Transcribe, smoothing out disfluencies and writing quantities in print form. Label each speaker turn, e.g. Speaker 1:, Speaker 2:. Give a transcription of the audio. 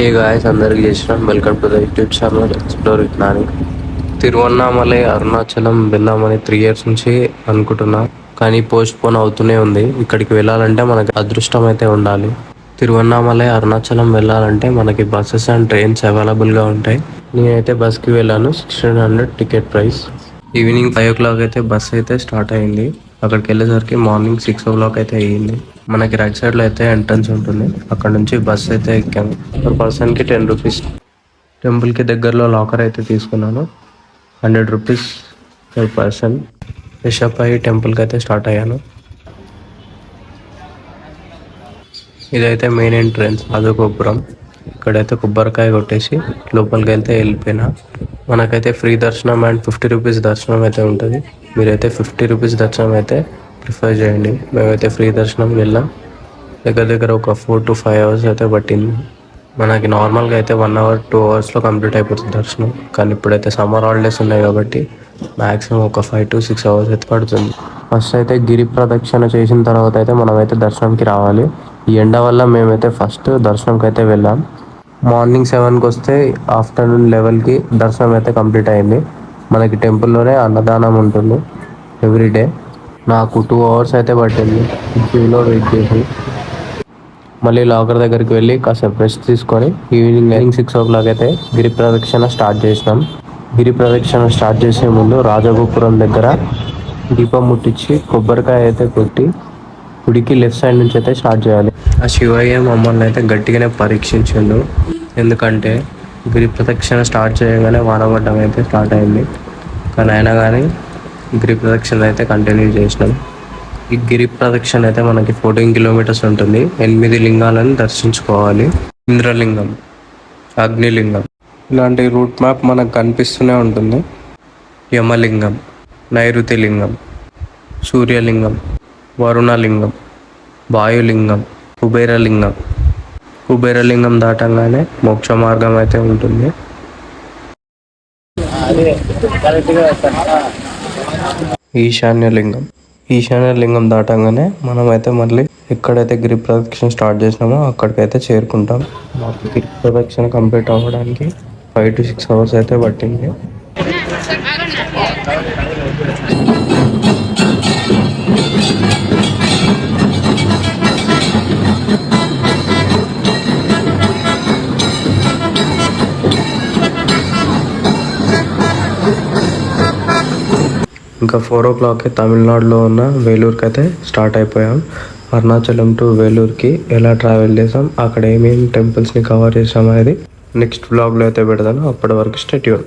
Speaker 1: ఏ guys అందరికి చేసిన welcome to the YouTube channel explore with Nani. Tiruvannamalai Arunachalam వెళ్దామని 3 years నుంచి అనుకుంటున్నా, కానీ పోస్ట్ పోన్ అవుతూనే ఉంది. ఇక్కడికి వెళ్ళాలంటే మనకి అదృష్టం అయితే ఉండాలి. తిరువన్నామలై అరుణాచలం వెళ్ళాలంటే మనకి బస్సెస్ అండ్ ట్రైన్స్ అవైలబుల్గా ఉంటాయి. నేనైతే బస్కి వెళ్ళాను. 1600 టికెట్ ప్రైస్. ఈవినింగ్ 5 o'clock అయితే బస్ అయితే స్టార్ట్ అయింది. అక్కడికి వెళ్ళేసరికి మార్నింగ్ 6 o'clock అయితే అయ్యింది. మనకి రైట్ సైడ్లో అయితే ఎంట్రన్స్ ఉంటుంది. అక్కడ నుంచి బస్ అయితే ఎక్కాము. పర్ పర్సన్కి 10 rupees. టెంపుల్కి దగ్గరలో లాకర్ అయితే తీసుకున్నాను. 100 rupees per person. Fresh up అయ్యి టెంపుల్కి అయితే స్టార్ట్ అయ్యాను. ఇదైతే మెయిన్ ఎంట్రన్స్ రాజగోపురం. ఇక్కడైతే కొబ్బరికాయ కొట్టేసి లోపలికి వెళ్తే వెళ్ళిపోయినా. మనకైతే ఫ్రీ దర్శనం అండ్ 50 rupees దర్శనం అయితే ఉంటుంది. మీరైతే 50 rupees దర్శనం అయితే ప్రిఫర్ చేయండి. మేమైతే ఫ్రీ దర్శనం వెళ్ళాం. దగ్గర ఒక 4 to 5 hours అయితే పట్టింది. మనకి నార్మల్గా అయితే 1 hour 2 hours కంప్లీట్ అయిపోతుంది దర్శనం. కానీ ఇప్పుడైతే సమ్మర్ హాలిడేస్ ఉన్నాయి కాబట్టి మ్యాక్సిమం ఒక 5 to 6 hours అయితే పడుతుంది. ఫస్ట్ అయితే గిరి ప్రదక్షిణ చేసిన తర్వాత అయితే మనమైతే దర్శనంకి రావాలి. ఈ ఎండ వల్ల మేమైతే ఫస్ట్ దర్శనంకి అయితే వెళ్ళాం. మార్నింగ్ 7కి వస్తే ఆఫ్టర్నూన్ 11కి దర్శనం అయితే కంప్లీట్ అయింది. మనకి టెంపుల్లోనే అన్నదానం ఉంటుంది ఎవ్రీడే. నాకు 2 hours అయితే పట్టింది క్యూలో వెయిట్ చేసి. మళ్ళీ లాకర్ దగ్గరికి వెళ్ళి కాసేపు రెస్ట్ తీసుకొని ఈవినింగ్ 6 o'clock అయితే గిరి ప్రదక్షిణ స్టార్ట్ చేసినాం. గిరి ప్రదక్షిణ స్టార్ట్ చేసే ముందు రాజగోపురం దగ్గర దీపం ముట్టించి కొబ్బరికాయ అయితే కొట్టి గుడికి లెఫ్ట్ సైడ్ నుంచి అయితే స్టార్ట్ చేయాలి. ఆ శివయ్య మమ్మల్ని అయితే గట్టిగానే పరీక్షించిండు. ఎందుకంటే గిరి ప్రదక్షిణ స్టార్ట్ చేయగానే వానపడ్డం అయితే స్టార్ట్ అయింది. కానీ అయినా కానీ గిరి ప్రదక్షిణ అయితే కంటిన్యూ చేసినాం. ఈ గిరి ప్రదక్షిణ అయితే మనకి 14 kilometers ఉంటుంది. 8 లింగాలను దర్శించుకోవాలి. ఇంద్రలింగం, అగ్నిలింగం ఇలాంటి రూట్ మ్యాప్ మనకు కనిపిస్తూనే ఉంటుంది. యమలింగం, నైరుతి లింగం, సూర్యలింగం, వరుణలింగం, వాయులింగం, కుబేరలింగం దాటంగానే మోక్ష మార్గం అయితే ఉంటుంది. ఈశాన్యలింగం దాటంగానే మనమైతే మళ్ళీ ఎక్కడైతే గిరి ప్రదక్షిణ స్టార్ట్ చేసినామో అక్కడికైతే చేరుకుంటాం. మాకు గిరి ప్రదక్షిణ కంప్లీట్ అవ్వడానికి 5 to 6 hours అయితే పట్టింది. ఇంకా 4 o'clock తమిళనాడులో ఉన్న వేలూరుకి అయితే స్టార్ట్ అయిపోయాం. అరుణాచలం టు వేలూరుకి ఎలా ట్రావెల్ చేసాం, అక్కడ ఏమేమి టెంపుల్స్ని కవర్ చేసాం అనేది నెక్స్ట్ వ్లాగ్లో అయితే పెడతాను. అప్పటి వరకు స్టే ట్యూన్.